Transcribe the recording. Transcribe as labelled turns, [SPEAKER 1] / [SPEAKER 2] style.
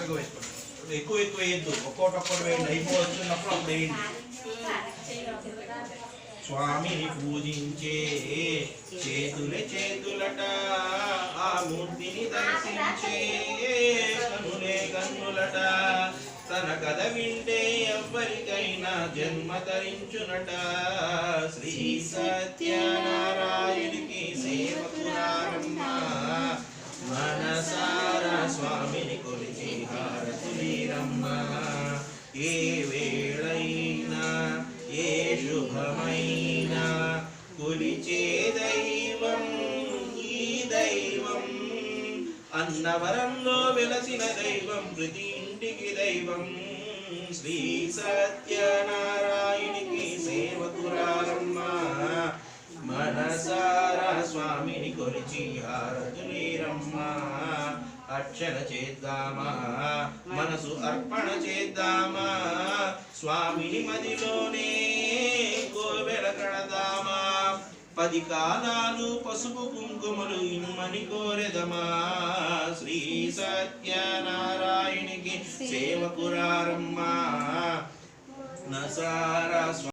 [SPEAKER 1] చక్కగా వేసుకోండి. ఎక్కువ ఎక్కువ వేయద్దు, ఒక్కొక్కటి వేయండి, అయిపోతున్నప్పుడు అప్పుడు వేయండి. స్వామిని పూజించే చేతులే చేతులట, ఆ మూర్తిని దర్శించే కనులే కన్నులట. తన కథ వింటే ఎవ్వరికైనా జన్మ ధరించునట. శ్రీ సత్యనారాయణునికి సేవకురారమ్మ, మనసారా స్వామిని కొలిచి హారతులీరమ్మ. ఏ వేళైనా ఏ శుభమైనా కొలిచే దైవం ఈ దైవం. అన్నవరంలో వెలసిన దైవం, ప్రతి ఇంటికి దైవం. శ్రీ సత్యనారాయణునికి సేవకురారమ్మ, మనసారా స్వామిని కొలిచి హారతులీరమ్మ. అర్చన చేద్దామా, మనసు అర్పణ చేద్దామా, స్వామిని మదిలోనే కోవెల కడదామా. 10 కాలాలు పసుపు కుంకుమలు ఇమ్మని కోరెదమా. శ్రీ సత్యనారాయణునికి సేవకురారమ్మ, నసారా